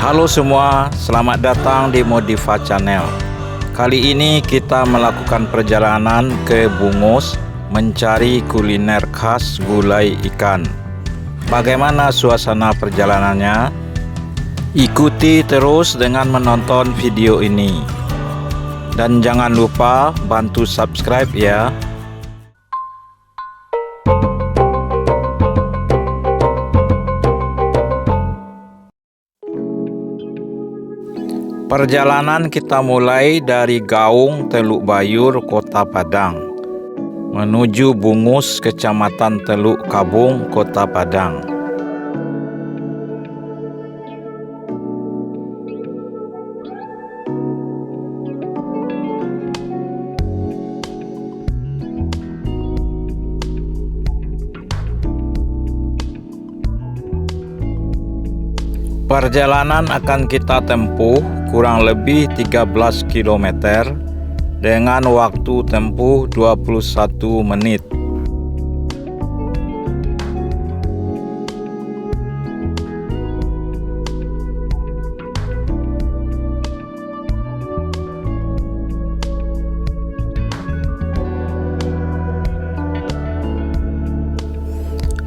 Halo semua, selamat datang di Modifa Channel. Kali ini kita melakukan perjalanan ke Bungus mencari kuliner khas gulai ikan. Bagaimana suasana perjalanannya? Ikuti terus dengan menonton video ini. Dan jangan lupa bantu subscribe ya. Perjalanan kita mulai dari Gaung, Teluk Bayur, Kota Padang, menuju Bungus, Kecamatan Teluk Kabung, Kota Padang. Perjalanan akan kita tempuh kurang lebih 13 km dengan waktu tempuh 21 menit.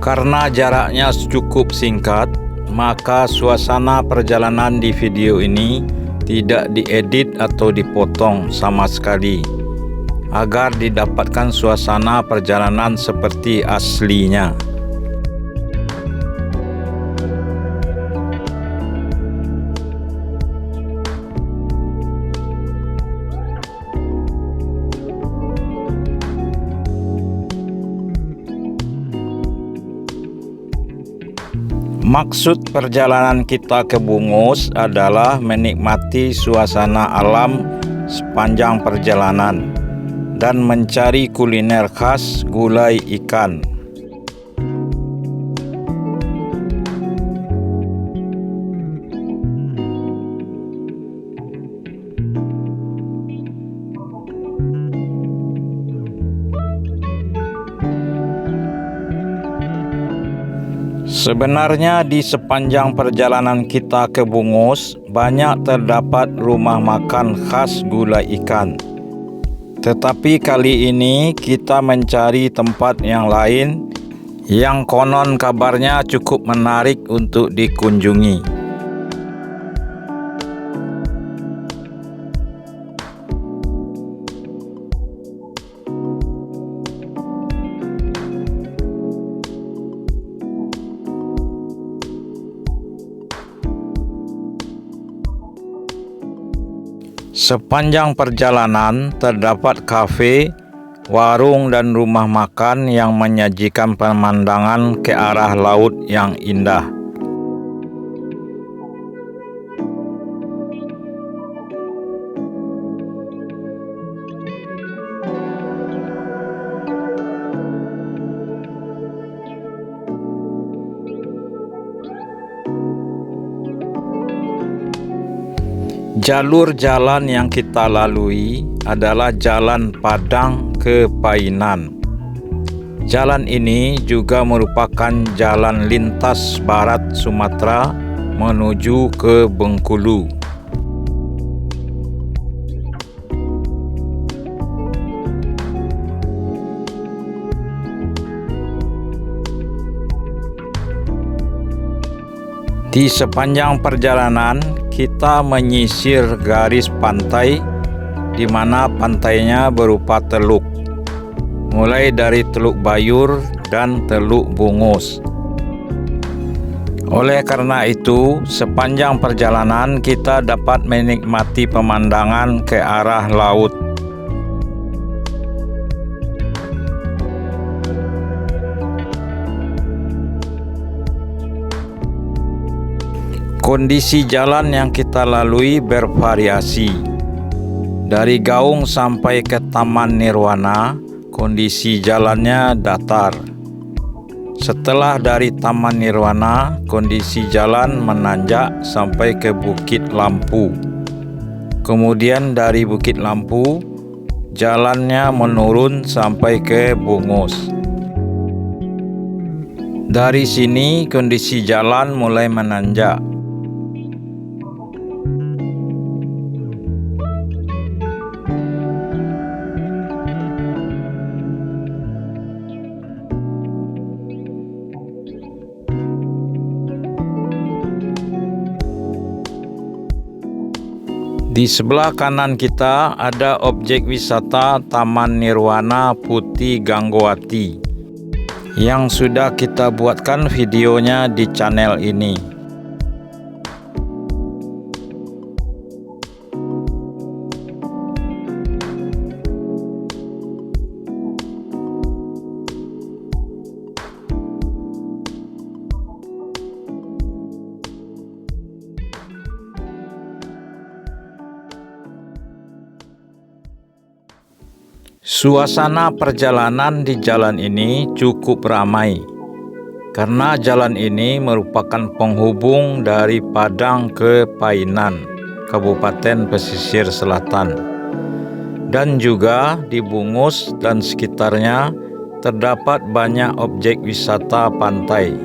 Karena jaraknya cukup singkat, maka suasana perjalanan di video ini tidak diedit atau dipotong sama sekali, agar didapatkan suasana perjalanan seperti aslinya. Maksud perjalanan kita ke Bungus adalah menikmati suasana alam sepanjang perjalanan dan mencari kuliner khas gulai ikan. Sebenarnya di sepanjang perjalanan kita ke Bungus banyak terdapat rumah makan khas gulai ikan. Tetapi kali ini kita mencari tempat yang lain yang konon kabarnya cukup menarik untuk dikunjungi. Sepanjang perjalanan terdapat kafe, warung dan rumah makan yang menyajikan pemandangan ke arah laut yang indah. Jalur jalan yang kita lalui adalah Jalan Padang ke Painan. Jalan ini juga merupakan jalan lintas barat Sumatera menuju ke Bengkulu. Di sepanjang perjalanan kita menyisir garis pantai di mana pantainya berupa teluk, mulai dari Teluk Bayur dan Teluk Bungus. Oleh karena itu, sepanjang perjalanan kita dapat menikmati pemandangan ke arah laut. Kondisi jalan yang kita lalui bervariasi. Dari Gaung sampai ke Taman Nirwana, kondisi jalannya datar. Setelah dari Taman Nirwana, kondisi jalan menanjak sampai ke Bukit Lampu. Kemudian dari Bukit Lampu, jalannya menurun sampai ke Bungus. Dari sini kondisi jalan mulai menanjak. Di sebelah kanan kita ada objek wisata Taman Nirwana Putih Ganggowati yang sudah kita buatkan videonya di channel ini. Suasana perjalanan di jalan ini cukup ramai karena jalan ini merupakan penghubung dari Padang ke Painan, Kabupaten Pesisir Selatan. Dan juga di Bungus dan sekitarnya terdapat banyak objek wisata pantai.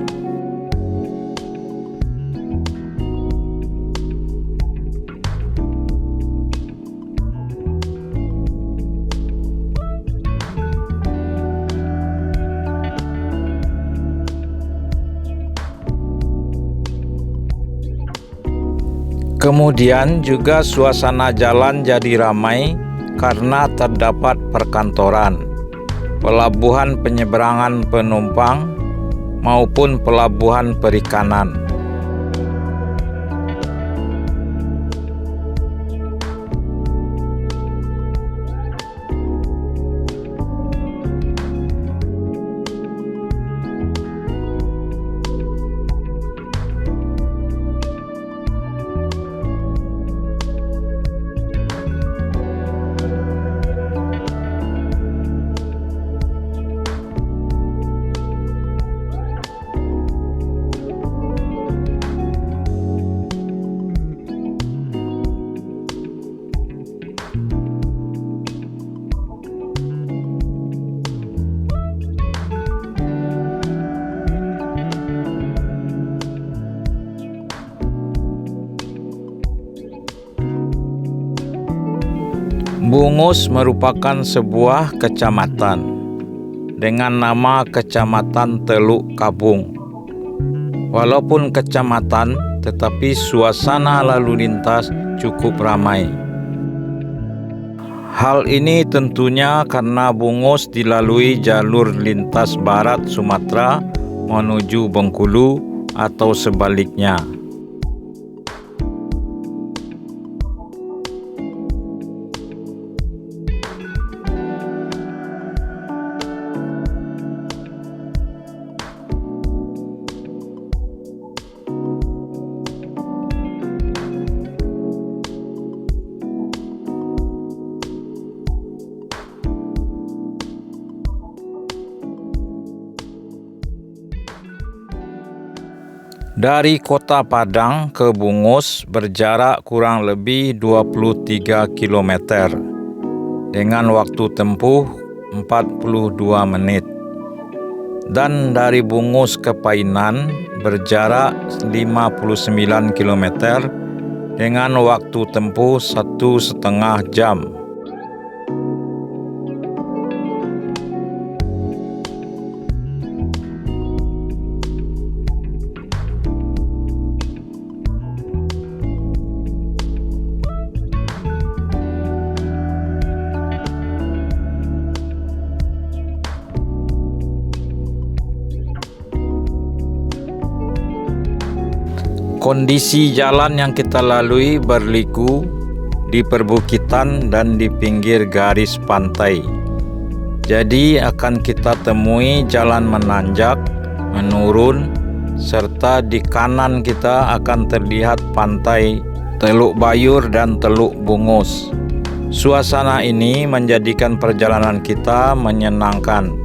Kemudian juga suasana jalan jadi ramai karena terdapat perkantoran, pelabuhan penyeberangan penumpang, maupun pelabuhan perikanan. Bungus merupakan sebuah kecamatan dengan nama Kecamatan Teluk Kabung. Walaupun kecamatan, tetapi suasana lalu lintas cukup ramai. Hal ini tentunya karena Bungus dilalui jalur lintas barat Sumatera menuju Bengkulu atau sebaliknya. Dari kota Padang ke Bungus berjarak kurang lebih 23 km dengan waktu tempuh 42 menit. Dan dari Bungus ke Painan berjarak 59 km dengan waktu tempuh 1,5 jam. Kondisi jalan yang kita lalui berliku di perbukitan dan di pinggir garis pantai. Jadi akan kita temui jalan menanjak, menurun, serta di kanan kita akan terlihat pantai Teluk Bayur dan Teluk Bungus. Suasana ini menjadikan perjalanan kita menyenangkan.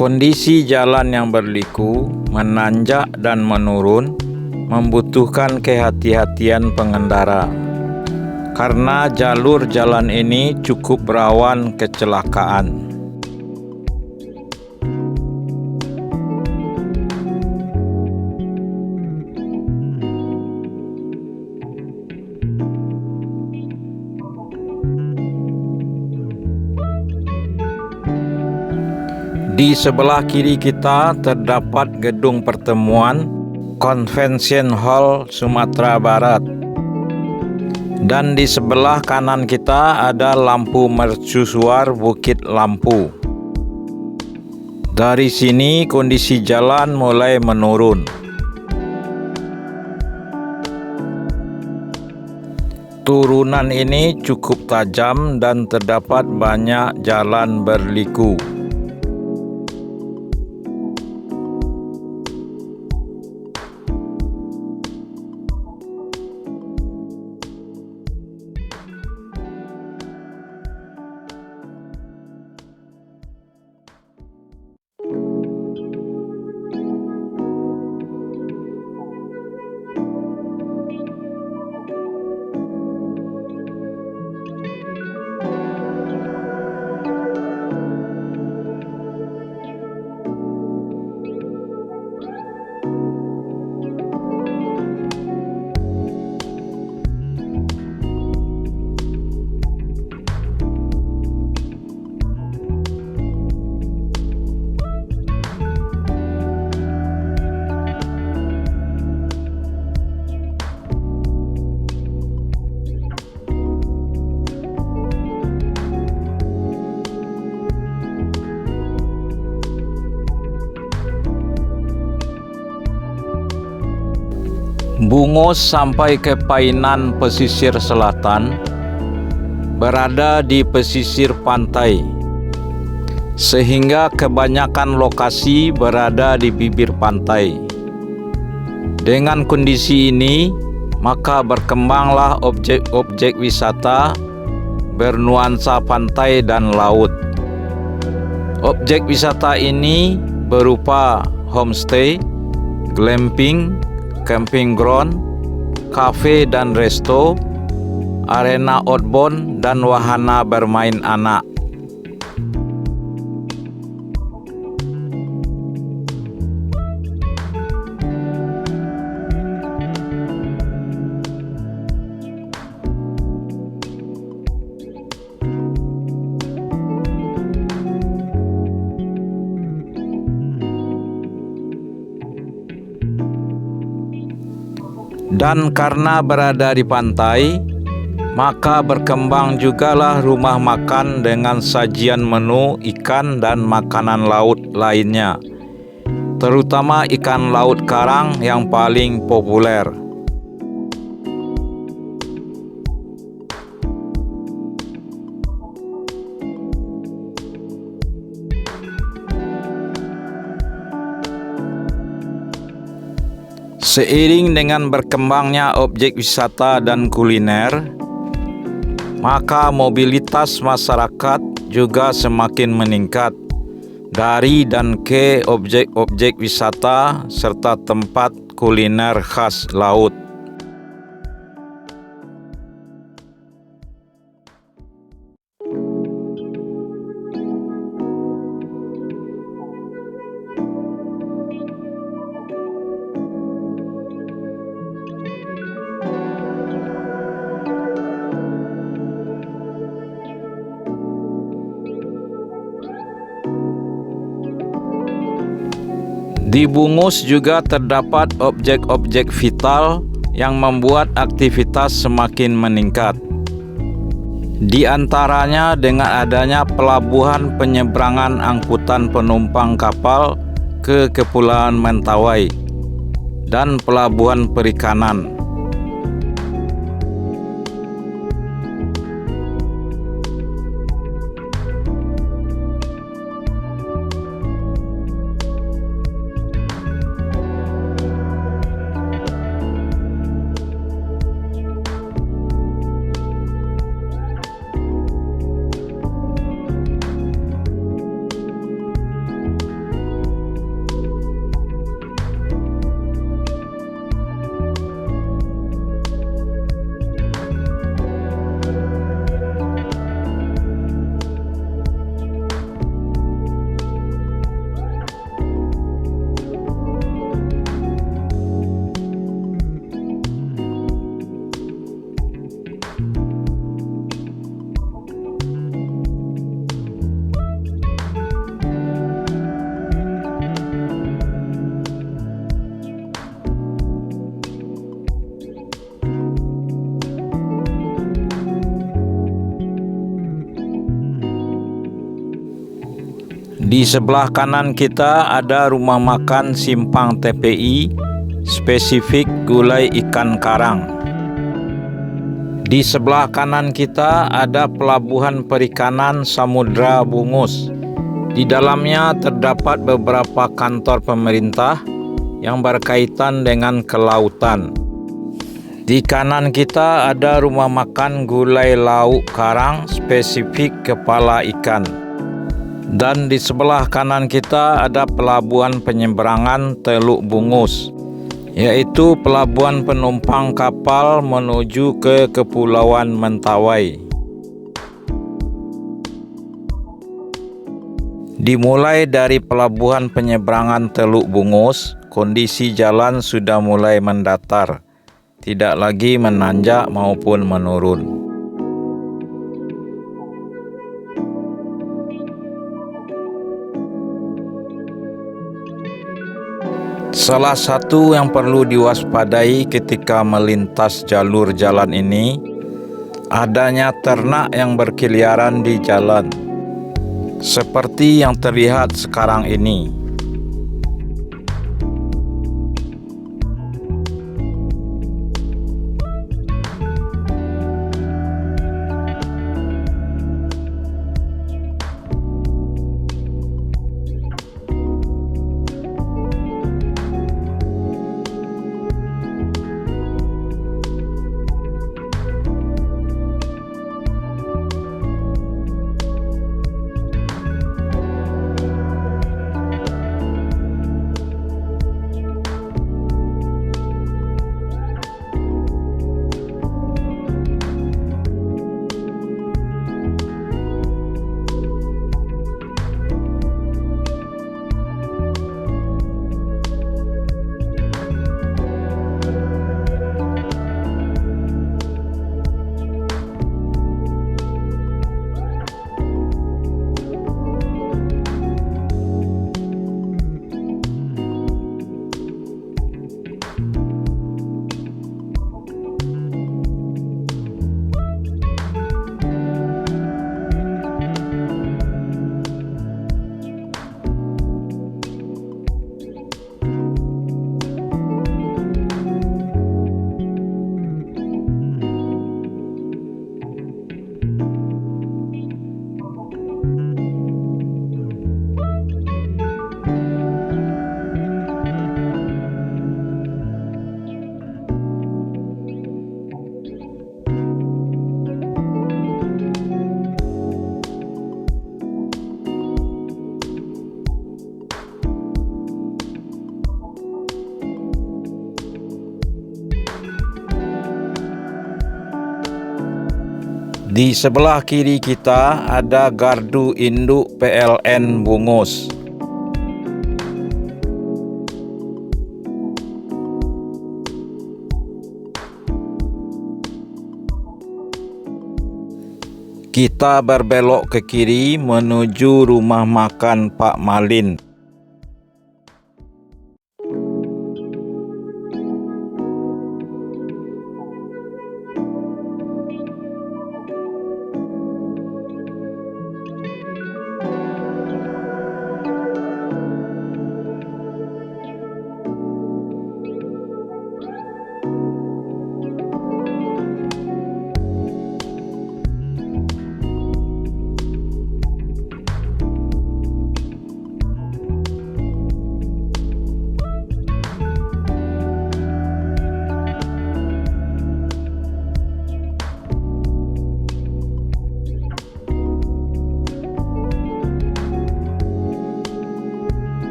Kondisi jalan yang berliku, menanjak dan menurun membutuhkan kehati-hatian pengendara karena jalur jalan ini cukup rawan kecelakaan. Di sebelah kiri kita terdapat gedung pertemuan Convention Hall Sumatera Barat. Dan di sebelah kanan kita ada lampu mercusuar Bukit Lampu. Dari sini kondisi jalan mulai menurun. Turunan ini cukup tajam dan terdapat banyak jalan berliku. Bungus sampai ke Painan pesisir selatan, berada di pesisir pantai, sehingga kebanyakan lokasi berada di bibir pantai. Dengan kondisi ini, maka berkembanglah objek-objek wisata bernuansa pantai dan laut. Objek wisata ini berupa homestay, glamping, camping ground, kafe dan resto, arena outbound, dan wahana bermain anak. Dan karena berada di pantai, maka berkembang jugalah rumah makan dengan sajian menu ikan dan makanan laut lainnya, terutama ikan laut karang yang paling populer. Seiring dengan berkembangnya objek wisata dan kuliner, maka mobilitas masyarakat juga semakin meningkat dari dan ke objek-objek wisata serta tempat kuliner khas laut. Di Bungus juga terdapat objek-objek vital yang membuat aktivitas semakin meningkat. Di antaranya dengan adanya pelabuhan penyeberangan angkutan penumpang kapal ke Kepulauan Mentawai dan pelabuhan perikanan. Di sebelah kanan kita ada rumah makan Simpang TPI, spesifik gulai ikan karang. Di sebelah kanan kita ada pelabuhan perikanan Samudra Bungus. Di dalamnya terdapat beberapa kantor pemerintah yang berkaitan dengan kelautan. Di kanan kita ada rumah makan gulai lauk karang spesifik kepala ikan. Dan di sebelah kanan kita ada pelabuhan penyeberangan Teluk Bungus, yaitu pelabuhan penumpang kapal menuju ke Kepulauan Mentawai. Dimulai dari pelabuhan penyeberangan Teluk Bungus, kondisi jalan sudah mulai mendatar, tidak lagi menanjak maupun menurun. Salah satu yang perlu diwaspadai ketika melintas jalur jalan ini, adanya ternak yang berkeliaran di jalan, seperti yang terlihat sekarang ini. Di sebelah kiri kita ada gardu induk PLN Bungus. Kita berbelok ke kiri menuju rumah makan Pak Malin.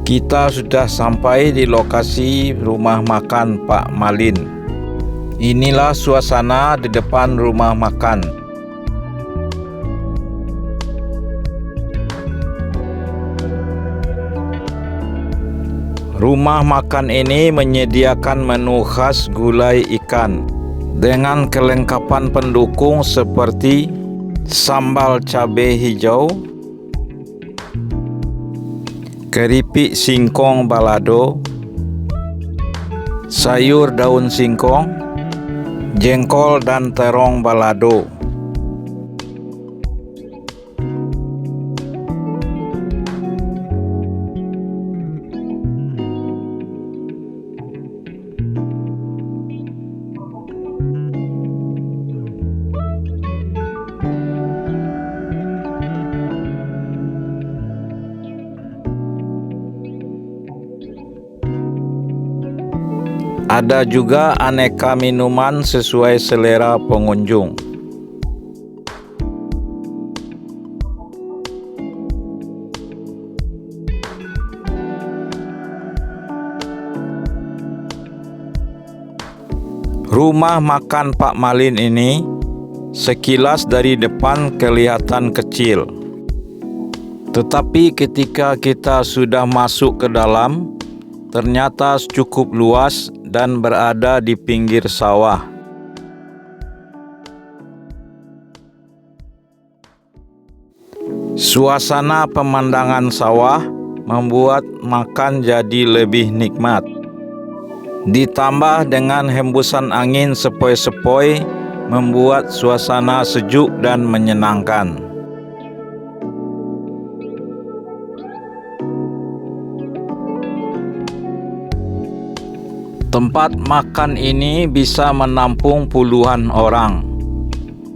Kita sudah sampai di lokasi rumah makan Pak Malin. Inilah suasana di depan rumah makan. Rumah makan ini menyediakan menu khas gulai ikan dengan kelengkapan pendukung seperti sambal cabai hijau, keripik singkong balado, sayur daun singkong, jengkol dan terong balado. Ada juga aneka minuman sesuai selera pengunjung. Rumah makan Pak Malin ini sekilas dari depan kelihatan kecil. Tetapi ketika kita sudah masuk ke dalam, ternyata cukup luas dan berada di pinggir sawah. Suasana pemandangan sawah membuat makan jadi lebih nikmat. Ditambah dengan hembusan angin sepoi-sepoi membuat suasana sejuk dan menyenangkan. Tempat makan ini bisa menampung puluhan orang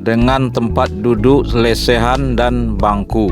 dengan tempat duduk lesehan dan bangku.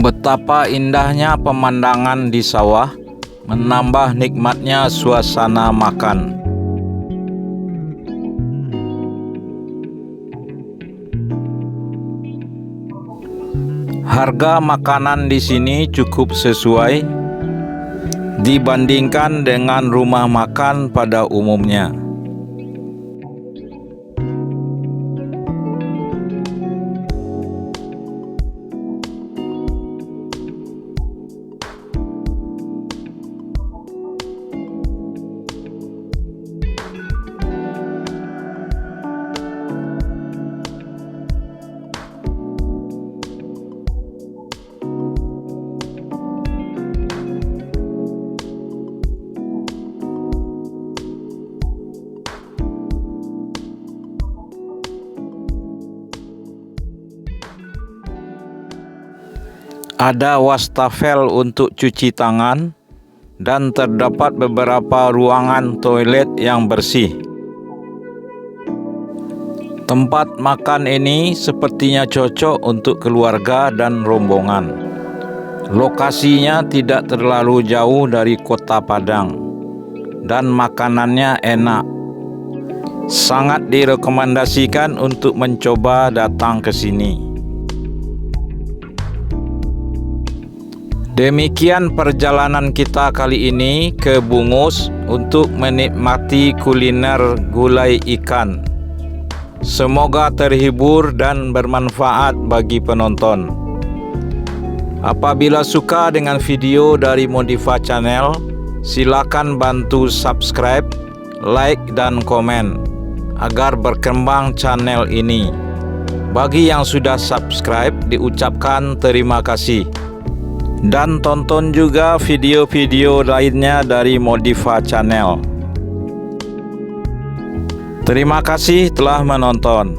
Betapa indahnya pemandangan di sawah, menambah nikmatnya suasana makan. Harga makanan di sini cukup sesuai dibandingkan dengan rumah makan pada umumnya. Ada wastafel untuk cuci tangan dan terdapat beberapa ruangan toilet yang bersih. Tempat makan ini sepertinya cocok untuk keluarga dan rombongan. Lokasinya tidak terlalu jauh dari Kota Padang dan makanannya enak. Sangat direkomendasikan untuk mencoba datang ke sini. Demikian perjalanan kita kali ini ke Bungus untuk menikmati kuliner gulai ikan. Semoga terhibur dan bermanfaat bagi penonton. Apabila suka dengan video dari Modiva Channel, silakan bantu subscribe, like, dan komen agar berkembang channel ini. Bagi yang sudah subscribe, diucapkan terima kasih. Dan tonton juga video-video lainnya dari Modiva Channel. Terima kasih telah menonton.